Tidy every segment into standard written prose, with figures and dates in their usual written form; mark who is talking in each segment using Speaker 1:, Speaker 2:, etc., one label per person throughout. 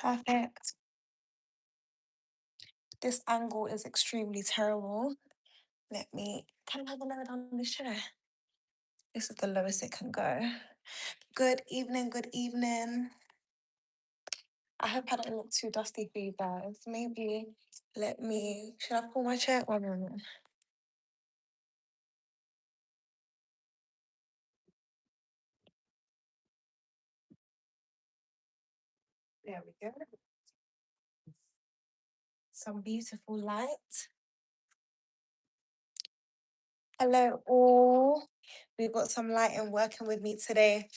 Speaker 1: Perfect. This angle is extremely terrible. Can I have a lower down this chair? This is the lowest it can go. Good evening, good evening. I hope I don't look too dusty for you guys. Should I pull my chair? One moment. There we go. Some beautiful light. Hello, all. We've got some light and working with me today.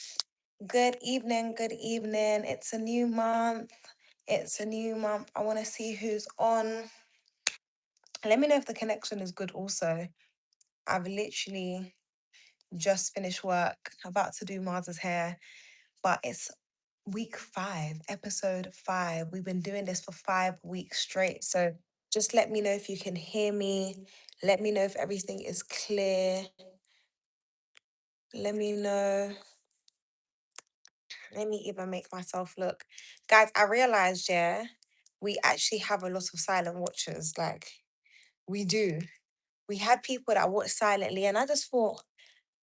Speaker 1: Good evening, good evening. It's a new month. It's a new month. I want to see who's on. Let me know if the connection is good also. I've literally just finished work, about to do Mars's hair, but it's week 5, episode 5. We've been doing this for 5 weeks straight. So just let me know if you can hear me. Let me know if everything is clear. Let me know. Let me even make myself look. Guys, I realized, yeah, we actually have a lot of silent watchers. Like, we do. We have people that watch silently. And I just thought,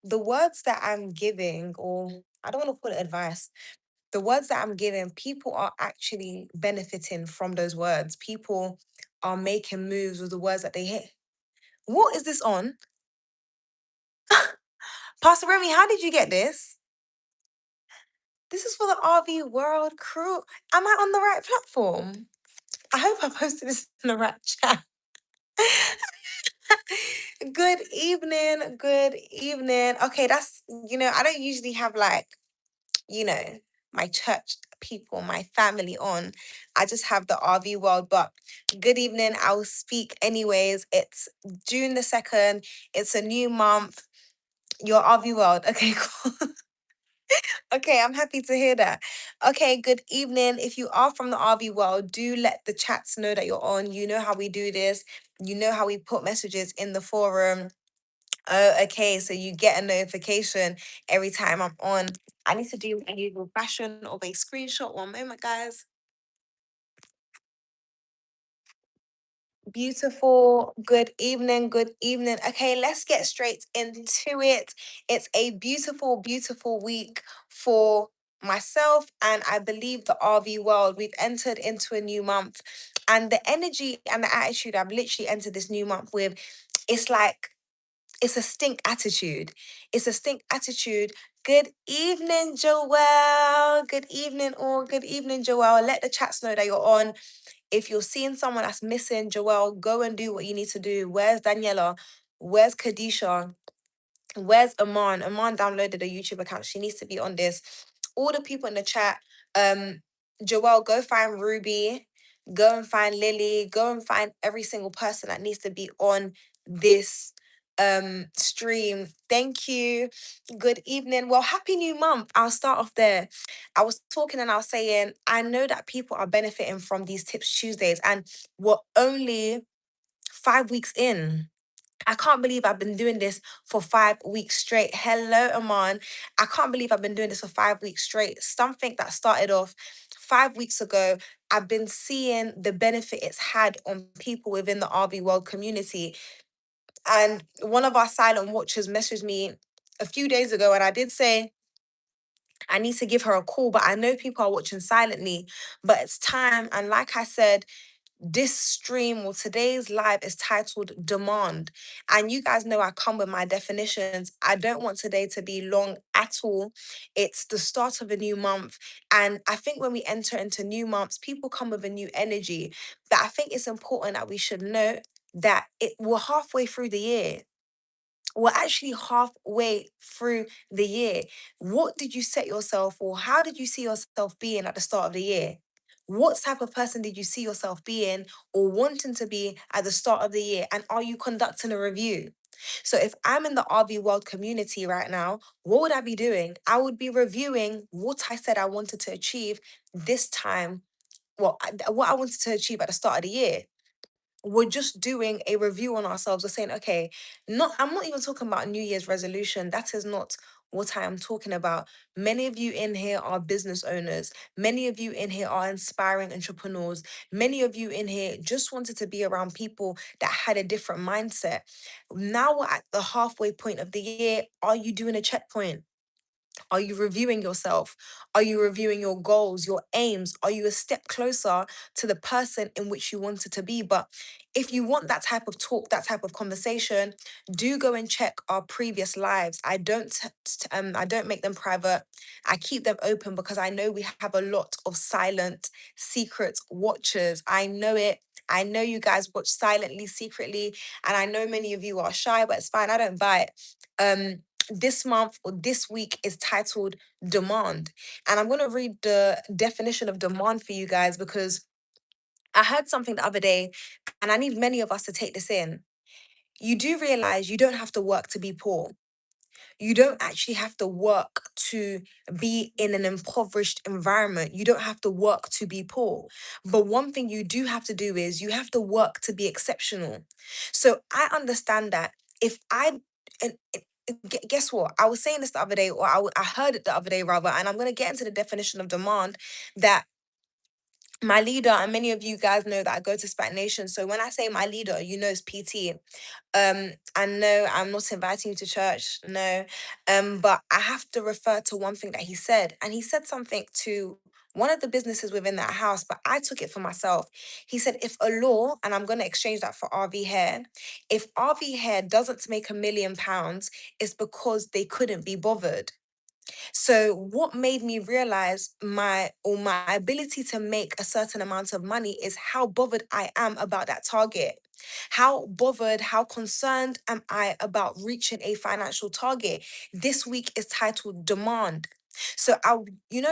Speaker 1: the words that I'm giving, or I don't want to call it advice, the words that I'm giving, people are actually benefiting from those words. People are making moves with the words that they hear. What is this on? Pastor Remy, how did you get this? This is for the RV World crew. Am I on the right platform? I hope I posted this in the right chat. Good evening. Good evening. Okay, I don't usually have you know, my church people, my family on. I just have the RV world, but good evening. I'll speak anyways. It's June the 2nd. It's a new month. Your RV world. Okay, cool. Okay, I'm happy to hear that. Okay, good evening. If you are from the RV world, do let the chats know that you're on. You know how we do this. You know how we put messages in the forum. Oh, okay. So you get a notification every time I'm on. I need to do a usual fashion of a screenshot. One moment, guys. Beautiful. Good evening. Good evening. Okay, let's get straight into it. It's a beautiful, beautiful week for myself and I believe the RV world. We've entered into a new month, and the energy and the attitude I've literally entered this new month with, it's like it's a stink attitude. It's a stink attitude. Good evening, Joelle. Good evening, all. Good evening, Joelle. Let the chats know that you're on. If you're seeing someone that's missing, Joelle, go and do what you need to do. Where's Daniela? Where's Kadisha? Where's Aman? Aman downloaded a YouTube account. She needs to be on this. All the people in the chat, um, Joelle, go find Ruby, go and find Lily, go and find every single person that needs to be on this stream. Thank you. Good evening. Well, happy new month. I'll start off there. I was talking and I was saying, I know that people are benefiting from these Tips Tuesdays, and we're only 5 weeks in. I can't believe I've been doing this for 5 weeks straight. Hello, Aman. I can't believe I've been doing this for 5 weeks straight. Something that started off 5 weeks ago, I've been seeing the benefit it's had on people within the RV world community. And one of our silent watchers messaged me a few days ago, and I did say, I need to give her a call, but I know people are watching silently. But it's time. And like I said, this stream or today's live is titled Demand. And you guys know I come with my definitions. I don't want today to be long at all. It's the start of a new month. And I think when we enter into new months, people come with a new energy. But I think it's important that we should note that we're halfway through the year. We're actually halfway through the year. What did you set yourself for? How did you see yourself being at the start of the year? What type of person did you see yourself being or wanting to be at the start of the year? And are you conducting a review? So, if I'm in the RV world community right now, what would I be doing? I would be reviewing what I said I wanted to achieve this time, what I wanted to achieve at the start of the year. We're just doing a review on ourselves. We're saying, okay, I'm not even talking about New Year's resolution. That is not what I am talking about. Many of you in here are business owners. Many of you in here are inspiring entrepreneurs. Many of you in here just wanted to be around people that had a different mindset. Now we're at the halfway point of the year. Are you doing a checkpoint? Are you reviewing yourself? Are you reviewing your goals, your aims? Are you a step closer to the person in which you wanted to be? But if you want that type of talk, that type of conversation, do go and check our previous lives. I don't make them private. I keep them open because I know we have a lot of silent, secret watchers. I know it. I know you guys watch silently, secretly, and I know many of you are shy, but it's fine. I don't bite. This month or this week is titled Demand. And I'm going to read the definition of demand for you guys because I heard something the other day and I need many of us to take this in. You do realize you don't have to work to be poor. You don't actually have to work to be in an impoverished environment. You don't have to work to be poor. But one thing you do have to do is you have to work to be exceptional. So I understand that if I, guess what? I was saying this the other day, or I heard it the other day rather, and I'm going to get into the definition of demand that my leader, and many of you guys know that I go to Spat Nation. So when I say my leader, you know it's PT. And no, I'm not inviting you to church, no. But I have to refer to one thing that he said. And he said something to one of the businesses within that house, but I took it for myself. He said, if a law, and I'm gonna exchange that for RV Hair, if RV Hair doesn't make £1 million, it's because they couldn't be bothered. So what made me realize my ability to make a certain amount of money is how bothered I am about that target. How bothered, how concerned am I about reaching a financial target? This week is titled Demand. So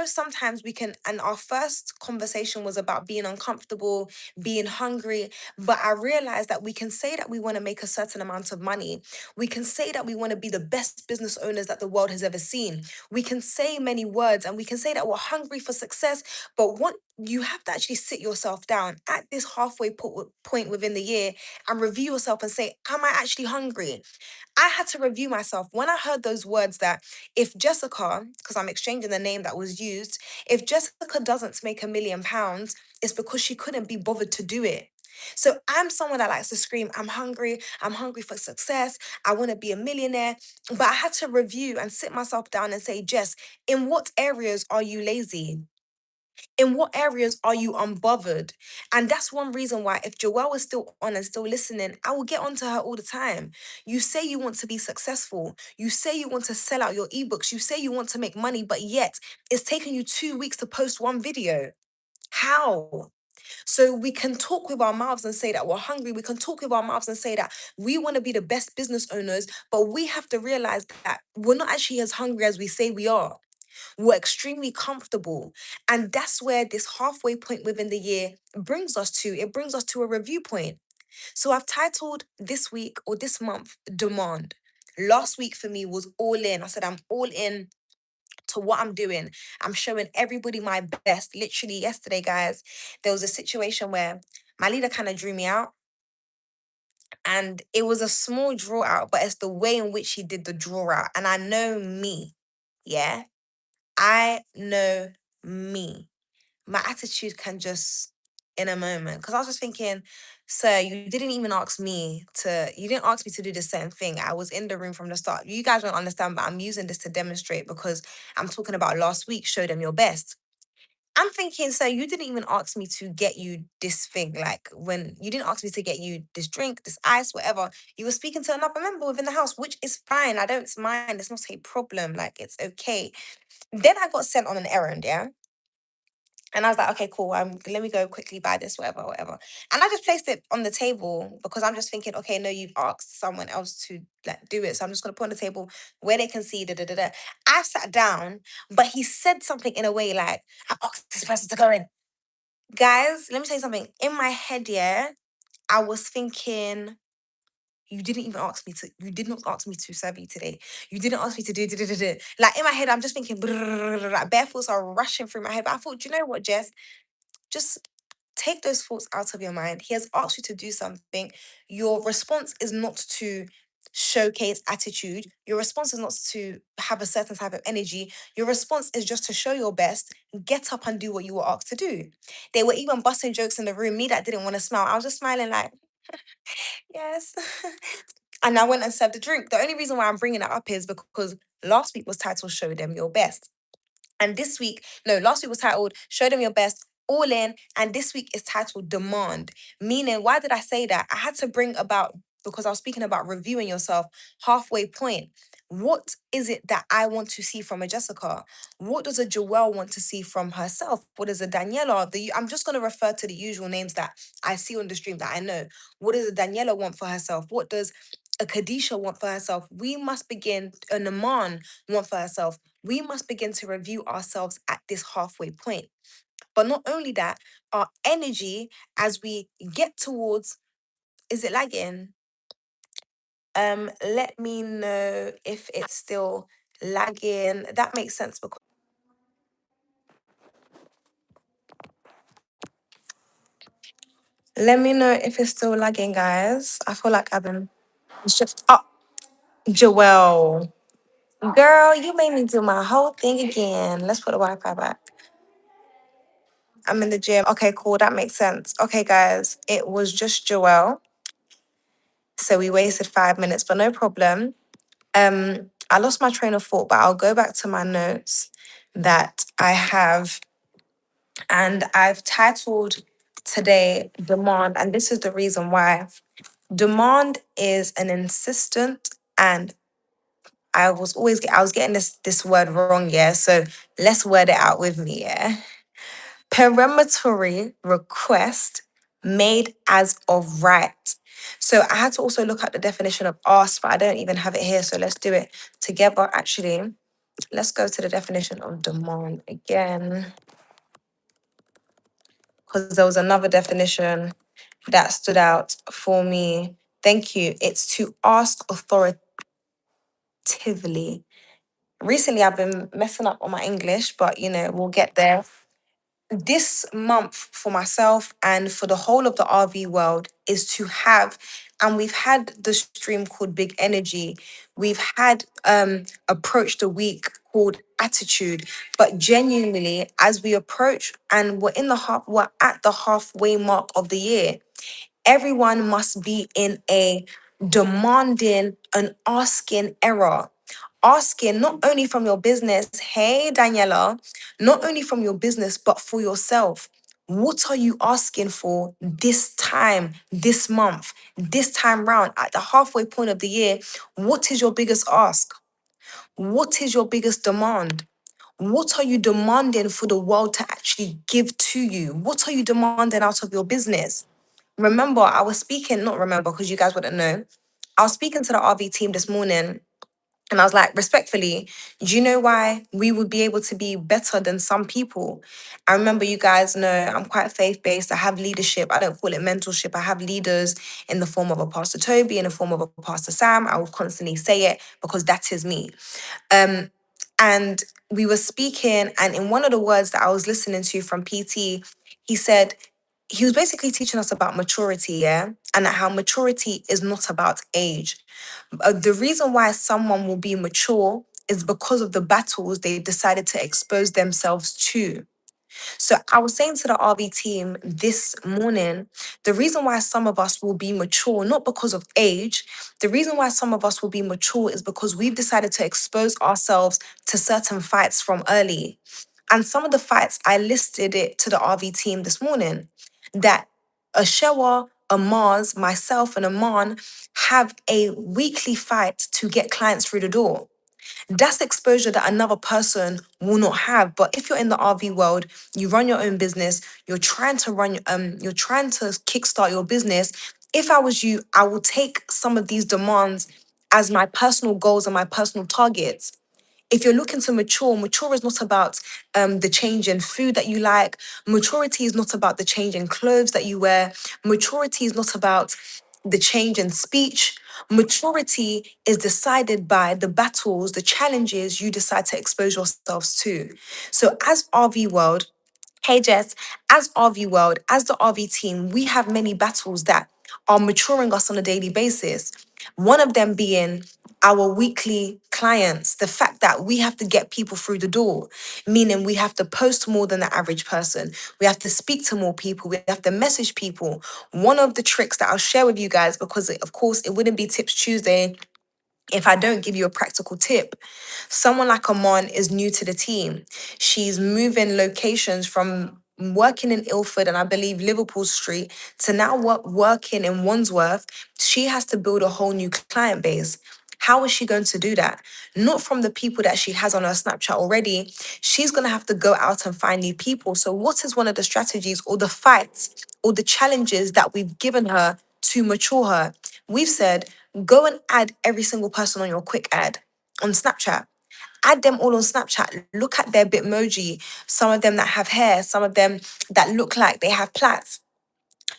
Speaker 1: sometimes we can, and our first conversation was about being uncomfortable, being hungry, but I realized that we can say that we want to make a certain amount of money. We can say that we want to be the best business owners that the world has ever seen. We can say many words and we can say that we're hungry for success, but what you have to actually sit yourself down at this halfway point within the year and review yourself and say, am I actually hungry? I had to review myself when I heard those words that if Jessica, because I'm exchanging the name that was used, if Jessica doesn't make £1 million, it's because she couldn't be bothered to do it. So I'm someone that likes to scream, I'm hungry for success, I want to be a millionaire. But I had to review and sit myself down and say, Jess, in what areas are you lazy? In what areas are you unbothered? And that's one reason why, if Joelle is still on and still listening, I will get onto her all the time. You say you want to be successful. You say you want to sell out your ebooks. You say you want to make money, but yet it's taken you 2 weeks to post one video. How? So we can talk with our mouths and say that we're hungry. We can talk with our mouths and say that we want to be the best business owners, but we have to realize that we're not actually as hungry as we say we are. We're extremely comfortable. And that's where this halfway point within the year brings us to. It brings us to a review point. So I've titled this week or this month Demand. Last week for me was all in. I said, I'm all in to what I'm doing. I'm showing everybody my best. Literally, yesterday, guys, there was a situation where my leader kind of drew me out. And it was a small draw out, but it's the way in which he did the draw out. And I know me. Yeah. I know me. My attitude can just in a moment. Because I was just thinking, sir, you didn't ask me to do the same thing. I was in the room from the start. You guys don't understand, but I'm using this to demonstrate because I'm talking about last week, show them your best. I'm thinking, sir, you didn't even ask me to get you this thing. Like when you didn't ask me to get you this drink, this ice, whatever. You were speaking to another member within the house, which is fine. I don't mind. It's not a problem. Like it's okay. Then I got sent on an errand, yeah. And I was like, okay, cool. Let me go quickly buy this, whatever, whatever. And I just placed it on the table because I'm just thinking, okay, no, you've asked someone else to like do it. So I'm just gonna put on the table where they can see da da da da. I sat down, but he said something in a way like, I asked this person to go in. Guys, let me say something. In my head, yeah, I was thinking, you did not ask me to serve you today. You didn't ask me to do, do, do, do, do. Like in my head, I'm just thinking, like bare thoughts are rushing through my head. But I thought, you know what, Jess? Just take those thoughts out of your mind. He has asked you to do something. Your response is not to showcase attitude. Your response is not to have a certain type of energy. Your response is just to show your best, get up and do what you were asked to do. They were even busting jokes in the room. Me that didn't want to smile, I was just smiling like, yes. And I went and served the drink. The only reason why I'm bringing that up is because last week was titled Show Them Your Best. And this week, no, last week was titled Show Them Your Best, All In. And this week is titled Demand. Meaning, why did I say that? I had to bring about, because I was speaking about reviewing yourself, halfway point. What is it that I want to see from a Jessica? What does a Joelle want to see from herself? What is a Daniela? I'm just going to refer to the usual names that I see on the stream that I know. What does a Daniela want for herself? What does a Kadisha want for herself? We must begin, a Naman want for herself. We must begin to review ourselves at this halfway point. But not only that, our energy as we get towards, is it lagging? Let me know if it's still lagging. That makes sense because let me know if it's still lagging, guys. I feel like I've been it's just Joelle. Girl, you made me do my whole thing again. Let's put the Wi-Fi back. I'm in the gym. Okay, cool. That makes sense. Okay, guys, it was just Joelle. So we wasted 5 minutes, but no problem. I lost my train of thought, but I'll go back to my notes that I have, and I've titled today Demand, and this is the reason why. Demand is an insistent, and I was getting this word wrong, yeah. So let's word it out with me, yeah. Peremptory request made as of right. So I had to also look at the definition of ask, but I don't even have it here. So let's do it together. Actually, let's go to the definition of demand again, because there was another definition that stood out for me. Thank you. It's to ask authoritatively. Recently, I've been messing up on my English, but we'll get there. This month for myself and for the whole of the RV world is to have, and we've had the stream called Big Energy. We've had approach the week called Attitude, but genuinely, as we approach and we're at the halfway mark of the year, everyone must be in a demanding and asking era. Asking not only from your business, hey Daniela, not only from your business, but for yourself. What are you asking for this time, this month, this time round, at the halfway point of the year? What is your biggest ask? What is your biggest demand? What are you demanding for the world to actually give to you? What are you demanding out of your business? Remember, I was speaking, not remember, because you guys wouldn't know. I was speaking to the RV team this morning and I was like, respectfully, do you know why we would be able to be better than some people? I remember you guys know I'm quite faith based. I have leadership. I don't call it mentorship. I have leaders in the form of a Pastor Toby, in the form of a Pastor Sam. I will constantly say it because that is me. Um, and we were speaking, and in one of the words that I was listening to from PT, he said, he was basically teaching us about maturity, yeah? And that how maturity is not about age. The reason why someone will be mature is because of the battles they decided to expose themselves to. So I was saying to the RV team this morning, the reason why some of us will be mature, not because of age, the reason why some of us will be mature is because we've decided to expose ourselves to certain fights from early. And some of the fights, I listed it to the RV team this morning, that a Shewa, a Mars, myself, and a Man have a weekly fight to get clients through the door. That's exposure that another person will not have. But if you're in the RV world, you run your own business, you're trying to kickstart your business. If I was you, I will take some of these demands as my personal goals and my personal targets. If you're looking to mature is not about the change in food that you like. Maturity is not about the change in clothes that you wear. Maturity is not about the change in speech. Maturity is decided by the battles, the challenges you decide to expose yourselves to. So, as RV World, hey Jess, as RV World, as the RV team, we have many battles that are maturing us on a daily basis. One of them being our weekly clients, the fact that we have to get people through the door, meaning we have to post more than the average person. We have to speak to more people. We have to message people. One of the tricks that I'll share with you guys, because of course it wouldn't be Tips Tuesday if I don't give you a practical tip. Someone like Amon is new to the team. She's moving locations from working in Ilford and I believe Liverpool Street to now working in Wandsworth. She has to build a whole new client base. How is she going to do that? Not from the people that she has on her Snapchat already. She's going to have to go out and find new people. So, what is one of the strategies or the fights or the challenges that we've given her to mature her? We've said, go and add every single person on your quick ad on Snapchat. Add them all on Snapchat. Look at their Bitmoji. Some of them that have hair, some of them that look like they have plaits.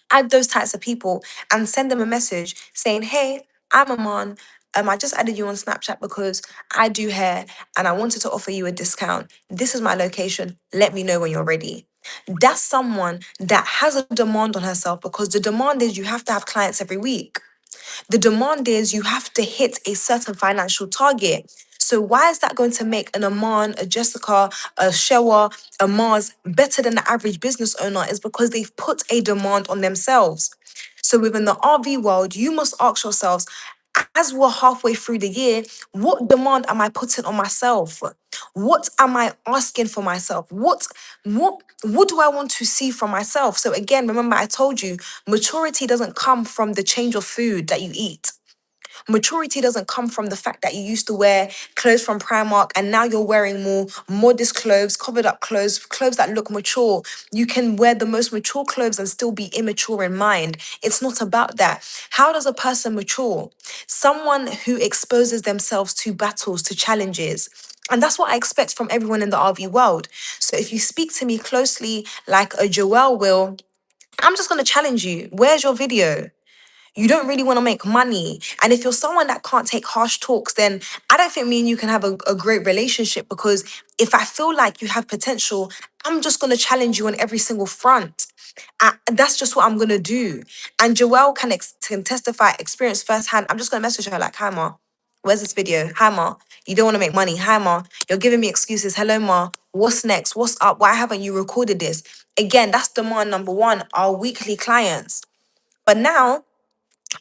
Speaker 1: Add those types of people and send them a message saying, hey, I'm Aman. I just added you on Snapchat because I do hair and I wanted to offer you a discount. This is my location. Let me know when you're ready. That's someone that has a demand on herself because the demand is you have to have clients every week. The demand is you have to hit a certain financial target. So why is that going to make an Aman, a Jessica, a Shewa, a Mars better than the average business owner? Is because they've put a demand on themselves. So within the RV world, you must ask yourselves, as we're halfway through the year, what demand am I putting on myself? What am I asking for myself? What do I want to see from myself? So again, remember I told you, maturity doesn't come from the change of food that you eat. Maturity doesn't come from the fact that you used to wear clothes from Primark and now you're wearing more modest clothes, covered up clothes, clothes that look mature. You can wear the most mature clothes and still be immature in mind. It's not about that. How does a person mature? Someone who exposes themselves to battles, to challenges. And that's what I expect from everyone in the RV world. So if you speak to me closely like a Joelle will, I'm just going to challenge you. Where's your video? You don't really want to make money. And if you're someone that can't take harsh talks, then I don't think me and you can have a great relationship because if I feel like you have potential, I'm just going to challenge you on every single front. That's just what I'm going to do. And Joelle can testify, experience firsthand. I'm just going to message her like, hi, Ma, where's this video? Hi, Ma, you don't want to make money. Hi, Ma, you're giving me excuses. Hello, Ma, what's next? What's up? Why haven't you recorded this? Again, that's demand number one, our weekly clients. But now,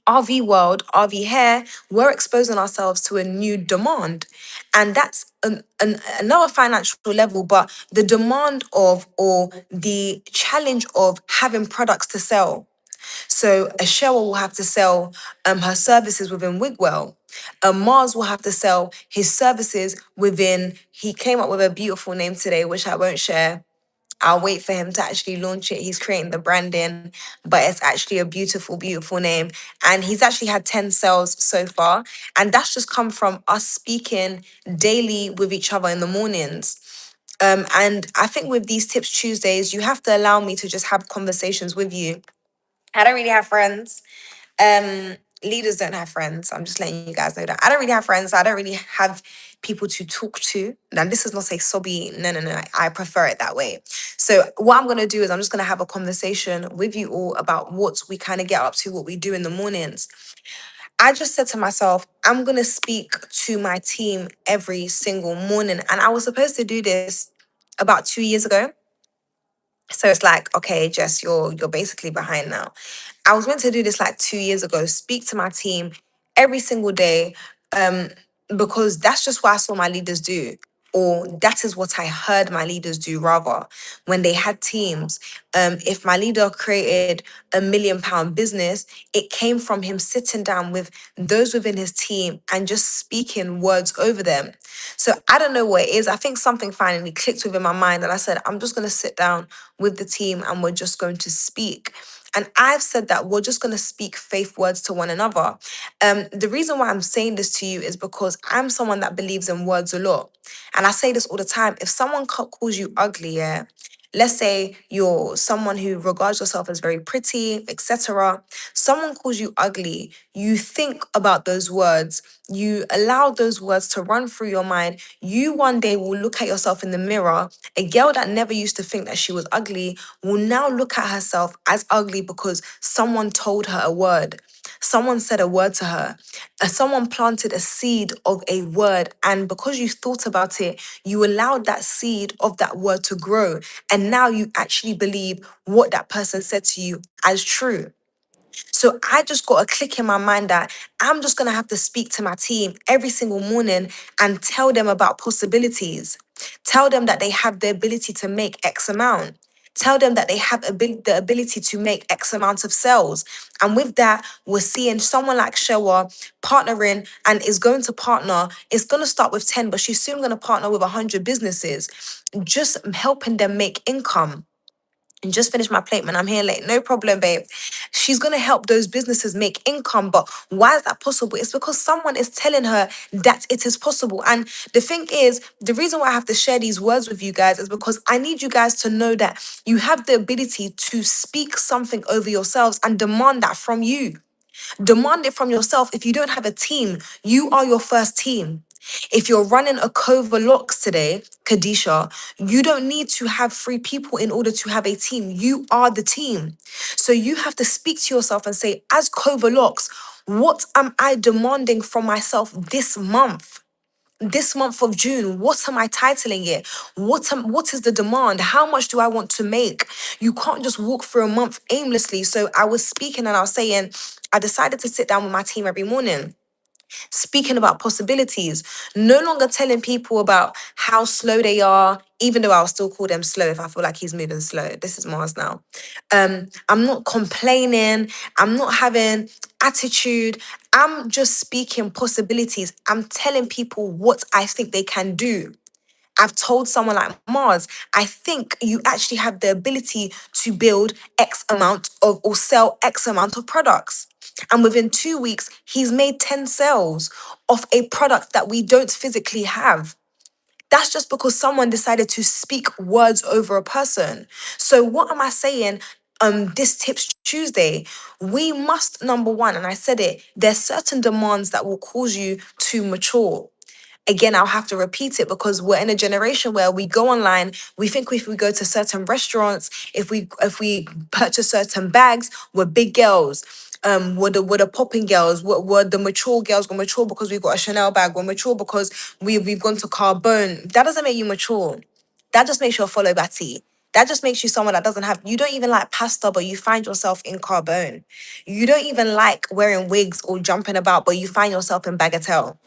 Speaker 1: RV world, RV hair, we're exposing ourselves to a new demand. And that's another financial level, but the demand of or the challenge of having products to sell. So a Shewa will have to sell her services within Wigwell. Mars will have to sell his services within, he came up with a beautiful name today, which I won't share. I'll wait for him to actually launch it. He's creating the branding, but it's actually a beautiful, beautiful name. And he's actually had 10 sales so far. And that's just come from us speaking daily with each other in the mornings. And I think with these Tips Tuesdays, you have to allow me to just have conversations with you. I don't really have friends. Um, Leaders don't have friends. I'm just letting you guys know that. I don't really have friends. I don't really have people to talk to. Now, this is not say sobby. No, no, no. I prefer it that way. So what I'm gonna do is I'm just gonna have a conversation with you all about what we kind of get up to, what we do in the mornings. I just said to myself, I'm gonna speak to my team every single morning. And I was supposed to do this about 2 years ago. So it's like, okay, Jess, you're basically behind now. I was meant to do this like 2 years ago, speak to my team every single day, um, because that's just what I saw my leaders do. Or that is what I heard my leaders do, rather, when they had teams. If my leader created £1 million business, it came from him sitting down with those within his team and just speaking words over them. So I don't know what it is. I think something finally clicked within my mind, and I said, I'm just going to sit down with the team and we're just going to speak. And I've said that we're just going to speak faith words to one another. The reason why I'm saying this to you is because I'm someone that believes in words a lot. And I say this all the time. If someone calls you ugly, yeah, let's say you're someone who regards yourself as very pretty, etc. Someone calls you ugly, you think about those words, you allow those words to run through your mind. You one day will look at yourself in the mirror. A girl that never used to think that she was ugly will now look at herself as ugly because someone told her a word. Someone said a word to her. Someone planted a seed of a word. And because you thought about it, you allowed that seed of that word to grow. And now you actually believe what that person said to you as true. So I just got a click in my mind that I'm just gonna have to speak to my team every single morning and tell them about possibilities. Tell them that they have the ability to make X amount. Tell them that they have the ability to make X amount of sales. And with that, we're seeing someone like Shewa partnering and is going to partner. It's going to start with 10, but she's soon going to partner with 100 businesses, just helping them make income. And just finish my plate, man. I'm here late. No problem, babe. She's gonna help those businesses make income. But why is that possible? It's because someone is telling her that it is possible. And the thing is, the reason why I have to share these words with you guys is because I need you guys to know that you have the ability to speak something over yourselves and demand that from you. Demand it from yourself. If you don't have a team, you are your first team. If you're running a Cova Locks today, Kadisha, you don't need to have 3 people in order to have a team. You are the team. So you have to speak to yourself and say, as Cova Locks, what am I demanding from myself this month? This month of June, what am I titling it? What is the demand? How much do I want to make? You can't just walk through a month aimlessly. So I was speaking and I was saying, I decided to sit down with my team every morning, speaking about possibilities, no longer telling people about how slow they are, even though I'll still call them slow if I feel like he's moving slow. This is Mars now. I'm not complaining, I'm not having attitude. I'm just speaking possibilities. I'm telling people what I think they can do. I've told someone like Mars, I think you actually have the ability to build X amount of or sell X amount of products. And within 2 weeks, he's made 10 sales of a product that we don't physically have. That's just because someone decided to speak words over a person. So, what am I saying? This Tips Tuesday, we must, number one, and I said it, there's certain demands that will cause you to mature. Again, I'll have to repeat it because we're in a generation where we go online, we think if we go to certain restaurants, if we purchase certain bags, we're big girls. We're the popping girls, we're the mature girls, we're mature because we've got a Chanel bag, we're mature because we've gone to Carbone. That doesn't make you mature. That just makes you a follow Batty. That just makes you someone that doesn't have, you don't even like pasta, but you find yourself in Carbone. You don't even like wearing wigs or jumping about, but you find yourself in Bagatelle.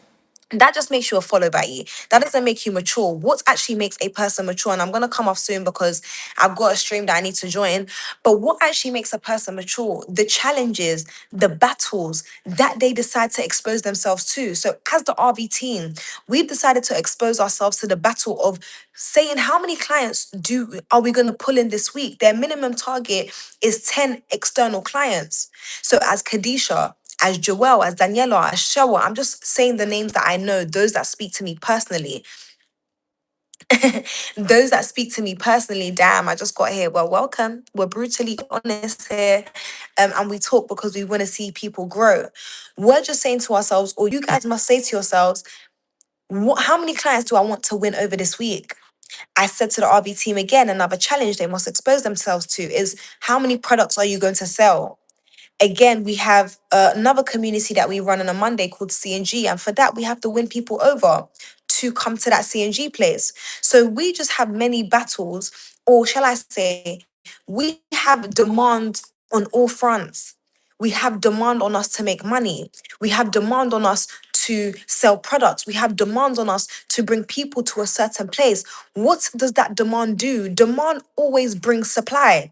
Speaker 1: That just makes you a follow baddie. That doesn't make you mature. What actually makes a person mature? And I'm gonna come off soon because I've got a stream that I need to join. But what actually makes a person mature? The challenges, the battles that they decide to expose themselves to. So as the RV team, we've decided to expose ourselves to the battle of saying how many clients are we gonna pull in this week? Their minimum target is 10 external clients. So as Kadisha, as Joelle, as Daniela, as Shewa. I'm just saying the names that I know, those that speak to me personally. Those that speak to me personally, damn, I just got here. Well, welcome. We're brutally honest here. And we talk because we want to see people grow. We're just saying to ourselves, or you guys must say to yourselves, how many clients do I want to win over this week? I said to the RB team again, another challenge they must expose themselves to is how many products are you going to sell? Again, we have another community that we run on a Monday called CNG. And for that, we have to win people over to come to that CNG place. So we just have many battles, or shall I say, we have demand on all fronts. We have demand on us to make money. We have demand on us to sell products. We have demand on us to bring people to a certain place. What does that demand do? Demand always brings supply.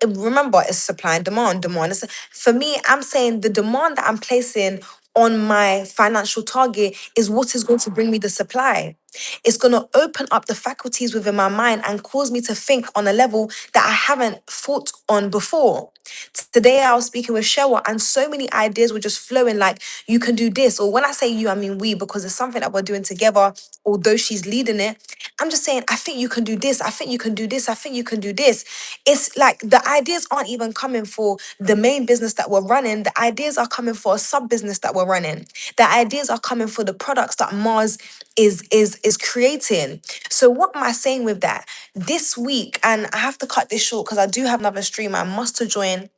Speaker 1: Remember, it's supply and demand. Demand is for me. I'm saying the demand that I'm placing on my financial target is what is going to bring me the supply. It's going to open up the faculties within my mind and cause me to think on a level that I haven't thought on before. Today, I was speaking with Shewa, and so many ideas were just flowing. Like, you can do this, or when I say you, I mean we, because it's something that we're doing together. Although she's leading it, I'm just saying, I think you can do this. I think you can do this. I think you can do this. It's like the ideas aren't even coming for the main business that we're running. The ideas are coming for a sub business that we're running. The ideas are coming for the products that Mars is creating. So what am I saying with that? This week, and I have to cut this short because I do have another stream I must to join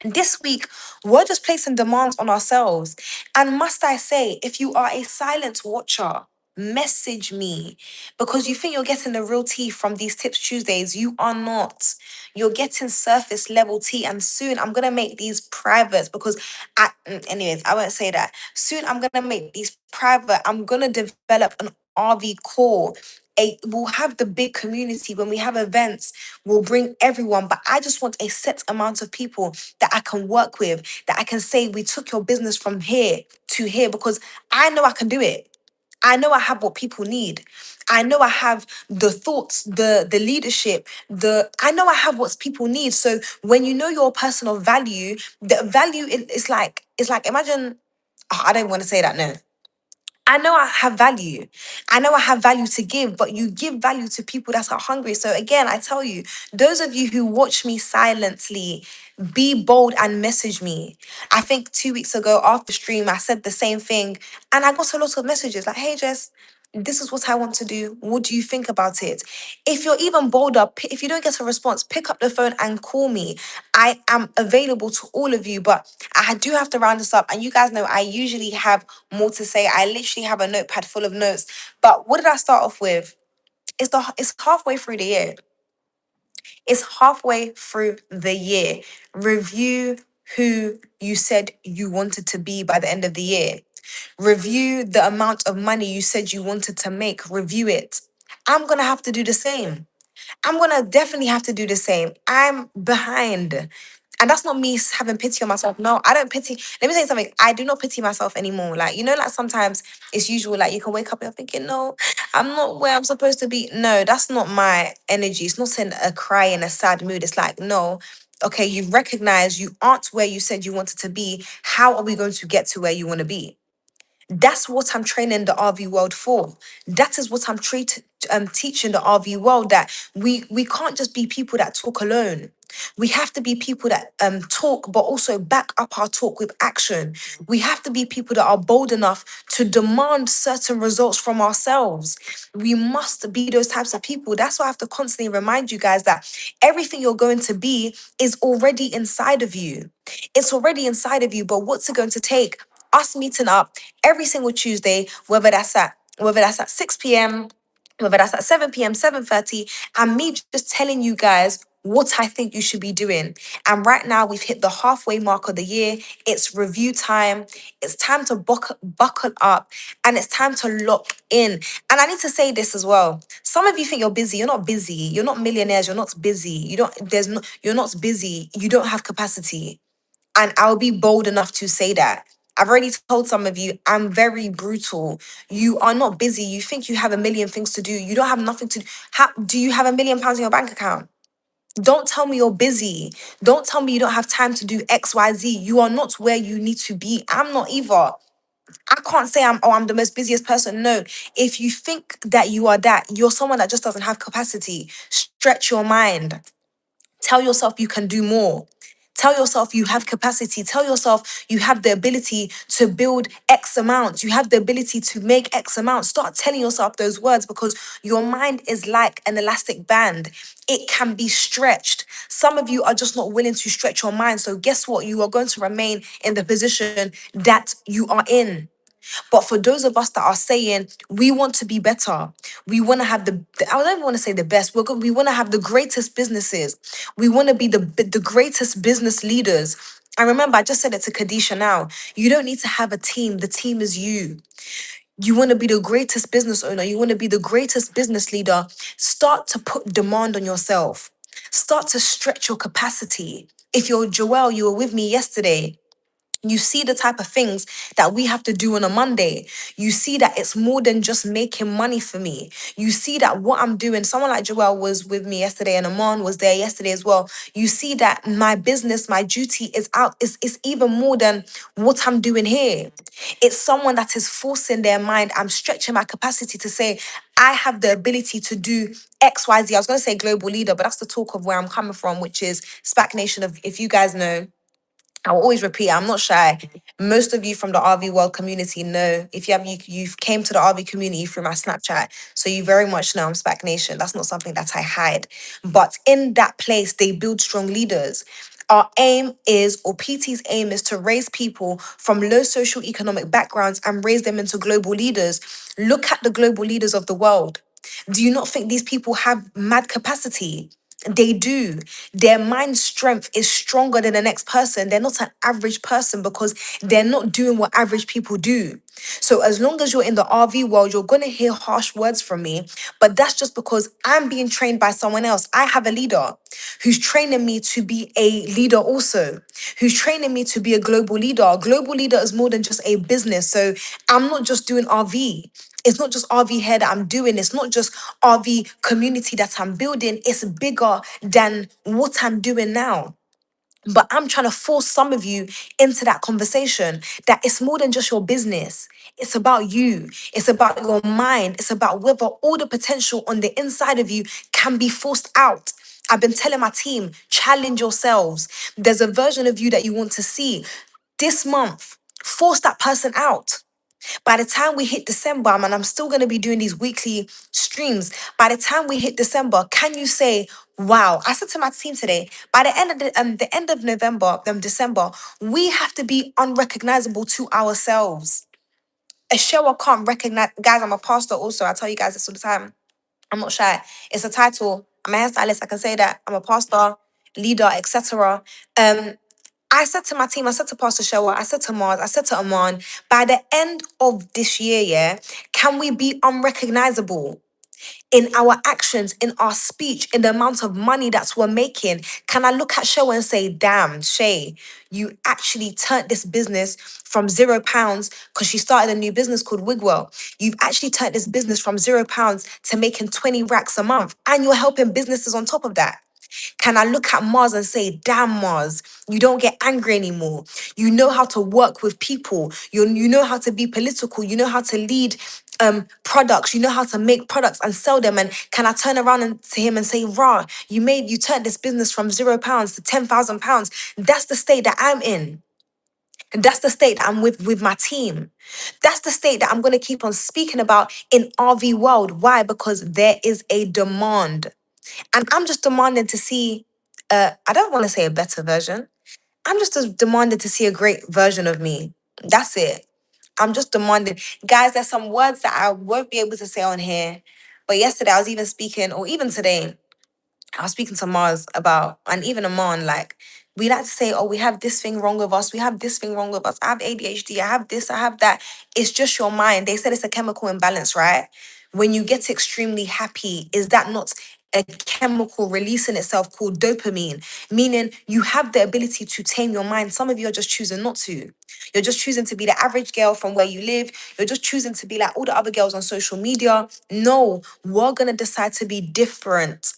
Speaker 1: This week, we're just placing demands on ourselves. And must I say, if you are a silent watcher, message me because you think you're getting the real tea from these Tips Tuesdays. You are not. You're getting surface level tea. And soon I'm going to make these private because, anyways, I won't say that. Soon I'm going to make these private. I'm going to develop an RV core. We'll have the big community when we have events. We'll bring everyone, but I just want a set amount of people that I can work with, that I can say, we took your business from here to here because I know I can do it. I know I have what people need. I know I have the thoughts, the leadership, I know I have what people need. So when you know your personal value, the value is like, imagine, oh, I don't want to say that, no. I know I have value. I know I have value to give, but you give value to people that are hungry. So again, I tell you, those of you who watch me silently, be bold and message me. I think 2 weeks ago after stream, I said the same thing and I got a lot of messages like, hey, Jess, this is what I want to do. What do you think about it? If you're even bolder, if you don't get a response, pick up the phone and call me. I am available to all of you, but I do have to round this up. And you guys know I usually have more to say. I literally have a notepad full of notes. But what did I start off with? It's halfway through the year. It's halfway through the year. Review who you said you wanted to be by the end of the year. Review the amount of money you said you wanted to make. Review it. I'm gonna have to do the same. I'm gonna definitely have to do the same. I'm behind. And that's not me having pity on myself. No, I don't pity. Let me tell you something. I do not pity myself anymore. Like, like sometimes it's usual, like you can wake up and you're thinking, no, I'm not where I'm supposed to be. No, that's not my energy. It's not in a cry in a sad mood. It's like, no, okay, you've recognized you aren't where you said you wanted to be. How are we going to get to where you want to be? That's what I'm training the RV world for. That is what I'm teaching the RV world, that we can't just be people that talk alone. We have to be people that talk, but also back up our talk with action. We have to be people that are bold enough to demand certain results from ourselves. We must be those types of people. That's why I have to constantly remind you guys that everything you're going to be is already inside of you. It's already inside of you, but what's it going to take? Us meeting up every single Tuesday, whether that's at 6 p.m., whether that's at 7 p.m., 7:30, and me just telling you guys what I think you should be doing. And right now we've hit the halfway mark of the year. It's review time. It's time to buckle up and it's time to lock in. And I need to say this as well. Some of you think you're busy. You're not busy. You're not millionaires. You're not busy. You're not busy. You don't have capacity. And I'll be bold enough to say that. I've already told some of you, I'm very brutal. You are not busy. You think you have a million things to do. You don't have nothing to do. Do you have £1 million in your bank account? Don't tell me you're busy. Don't tell me you don't have time to do X, Y, Z. You are not where you need to be. I'm not either. I can't say I'm the most busiest person. No. If you think that you are that, you're someone that just doesn't have capacity. Stretch your mind. Tell yourself you can do more. Tell yourself you have capacity. Tell yourself you have the ability to build X amount. You have the ability to make X amount. Start telling yourself those words because your mind is like an elastic band. It can be stretched. Some of you are just not willing to stretch your mind. So, guess what? You are going to remain in the position that you are in. But for those of us that are saying we want to be better, we want to have I don't even want to say the best. We want to have the greatest businesses. We want to be the greatest business leaders. And remember, I just said it to Kadisha now. You don't need to have a team. The team is you. You want to be the greatest business owner. You want to be the greatest business leader. Start to put demand on yourself. Start to stretch your capacity. If you're Joelle, you were with me yesterday. You see the type of things that we have to do on a Monday. You see that it's more than just making money for me. You see that what I'm doing, someone like Joelle was with me yesterday and Aman was there yesterday as well. You see that my business, my duty is even more than what I'm doing here. It's someone that is forcing their mind. I'm stretching my capacity to say, I have the ability to do X, Y, Z. I was going to say global leader, but that's the talk of where I'm coming from, which is SPAC Nation. If you guys know, I'll always repeat, I'm not shy. Most of you from the RV world community know. If you've came to the RV community through my Snapchat, so you very much know I'm SPAC Nation. That's not something that I hide. But in that place, they build strong leaders. Our aim is, or PT's aim is, to raise people from low social economic backgrounds and raise them into global leaders. Look at the global leaders of the world. Do you not think these people have mad capacity? They do. Their mind strength is stronger than the next person. They're not an average person because they're not doing what average people do. So, as long as you're in the RV world, you're going to hear harsh words from me. But that's just because I'm being trained by someone else. I have a leader who's training me to be a leader also, who's training me to be a global leader. A global leader is more than just a business. So, I'm not just doing RV. It's not just RV here that I'm doing. It's not just RV community that I'm building. It's bigger than what I'm doing now. But I'm trying to force some of you into that conversation that it's more than just your business. It's about you. It's about your mind. It's about whether all the potential on the inside of you can be forced out. I've been telling my team, challenge yourselves. There's a version of you that you want to see this month. Force that person out. By the time we hit December, man, I'm still going to be doing these weekly streams. By the time we hit December, can you say, wow? I said to my team today, by the end of November, December, we have to be unrecognizable to ourselves. A show I can't recognize. Guys, I'm a pastor also. I tell you guys this all the time. I'm not shy. It's a title. I'm a hairstylist. I can say that. I'm a pastor, leader, etc. I said to my team, I said to Pastor Showa, I said to Mars, I said to Aman, by the end of this year, yeah, can we be unrecognizable in our actions, in our speech, in the amount of money that we're making? Can I look at Showa and say, damn, Shay, you actually turned this business from £0, because she started a new business called Wigwell. You've actually turned this business from £0 to making 20 racks a month, and you're helping businesses on top of that. Can I look at Mars and say, damn, Mars, you don't get angry anymore. You know how to work with people. You know how to be political. You know how to lead products. You know how to make products and sell them. And can I turn around to him and say, rah, you turned this business from £0 to £10,000. That's the state that I'm in. That's the state that I'm with my team. That's the state that I'm going to keep on speaking about in RV world. Why? Because there is a demand. And I'm just demanding to see, I don't want to say a better version. I'm just demanding to see a great version of me. That's it. I'm just demanding. Guys, there's some words that I won't be able to say on here. But yesterday I was even speaking, or even today, I was speaking to Mars about, and even Aman, like, we like to say, oh, we have this thing wrong with us. We have this thing wrong with us. I have ADHD. I have this. I have that. It's just your mind. They said it's a chemical imbalance, right? When you get extremely happy, is that not a chemical releasing itself called dopamine? Meaning you have the ability to tame your mind. Some of you are just choosing not to. You're just choosing to be the average girl from where you live. You're just choosing to be like all the other girls on social media. No, we're going to decide to be different.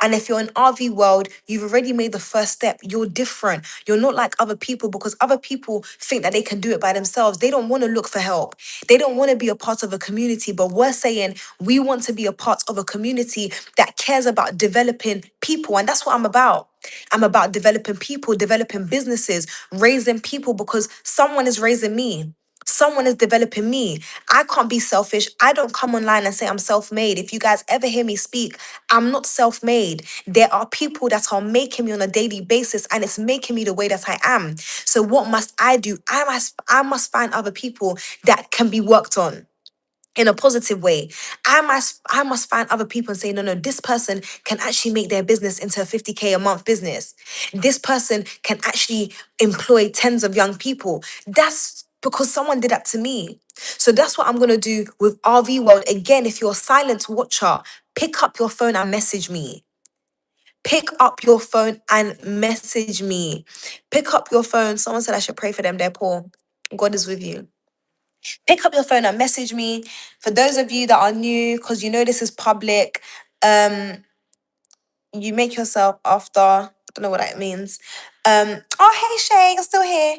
Speaker 1: And if you're in RV world, you've already made the first step. You're different. You're not like other people, because other people think that they can do it by themselves. They don't want to look for help. They don't want to be a part of a community. But we're saying we want to be a part of a community that cares about developing people. And that's what I'm about. I'm about developing people, developing businesses, raising people, because someone is raising me. Someone is developing me. I can't be selfish. I don't come online and say I'm self-made. If you guys ever hear me speak, I'm not self-made. There are people that are making me on a daily basis, and it's making me the way that I am. So what must I do? I must find other people that can be worked on in a positive way. I must find other people and say, no, no, this person can actually make their business into a 50K a month business. This person can actually employ tens of young people. That's because someone did that to me. So that's what I'm gonna do with RV World. Again, if you're a silent watcher, pick up your phone and message me. Pick up your phone and message me. Pick up your phone. Someone said I should pray for them. They're poor. God is with you. Pick up your phone and message me. For those of you that are new, because you know this is public, um, you make yourself after. I don't know what that means. Oh, hey Shay, you're still here.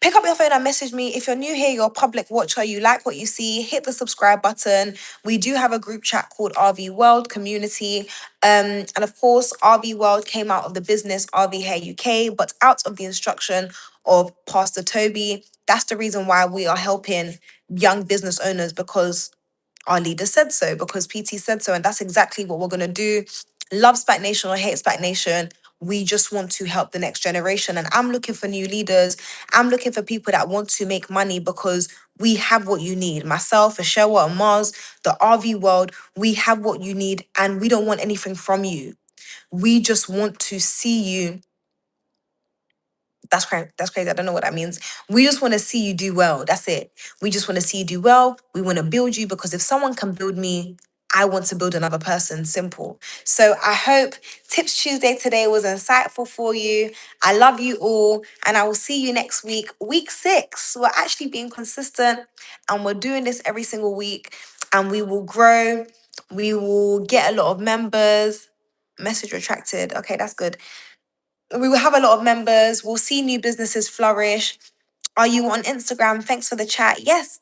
Speaker 1: Pick up your phone and message me. If you're new here, you're a public watcher, you like what you see, hit the subscribe button. We do have a group chat called RV World Community. And of course, RV World came out of the business RV Hair UK, but out of the instruction of Pastor Toby. That's the reason why we are helping young business owners, because our leader said so, because PT said so. And that's exactly what we're going to do. Love Spac Nation or hate Spac Nation, We just want to help the next generation. And I'm looking for new leaders. I'm looking for people that want to make money because we have what you need. Myself, Ashewa, and Mars, the RV world, we have what you need and we don't want anything from you. We just want to see you. That's crazy. That's crazy. I don't know what that means. We just want to see you do well. That's it. We just want to see you do well. We want to build you because if someone can build me, I want to build another person. Simple. So I hope Tips Tuesday today was insightful for you. I love you all. And I will see you next week, week 6. We're actually being consistent and we're doing this every single week. And we will grow. We will get a lot of members. Message retracted. Okay, that's good. We will have a lot of members. We'll see new businesses flourish. Are you on Instagram? Thanks for the chat. Yes,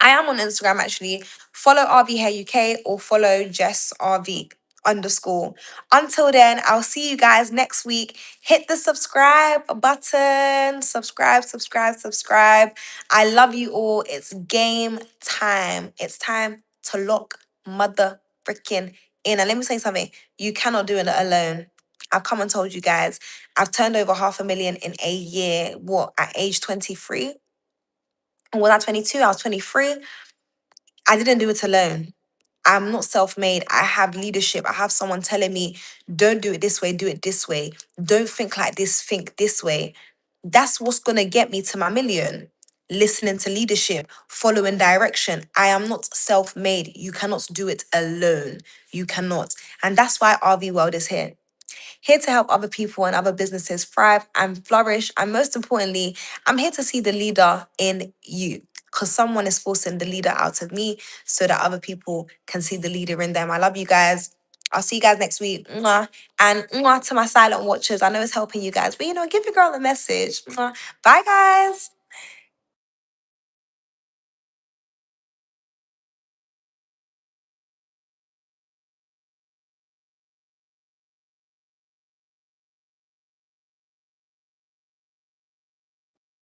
Speaker 1: I am on Instagram actually. Follow RV Hair UK or follow Jess RV underscore. Until then, I'll see you guys next week. Hit the subscribe button. Subscribe, subscribe, subscribe. I love you all. It's game time. It's time to lock mother freaking in. And let me say something. You cannot do it alone. I've come and told you guys. I've turned over 500,000 in a year. What, at age 23? Or was I 22? I was 23. I didn't do it alone. I'm not self made. I have leadership. I have someone telling me, don't do it this way, do it this way. Don't think like this, think this way. That's what's going to get me to my million. Listening to leadership, following direction. I am not self made. You cannot do it alone. You cannot. And that's why RV World is here to help other people and other businesses thrive and flourish. And most importantly, I'm here to see the leader in you because someone is forcing the leader out of me so that other people can see the leader in them. I love you guys. I'll see you guys next week. Mwah. And mwah to my silent watchers. I know it's helping you guys, but give your girl a message. Mwah. Bye, guys.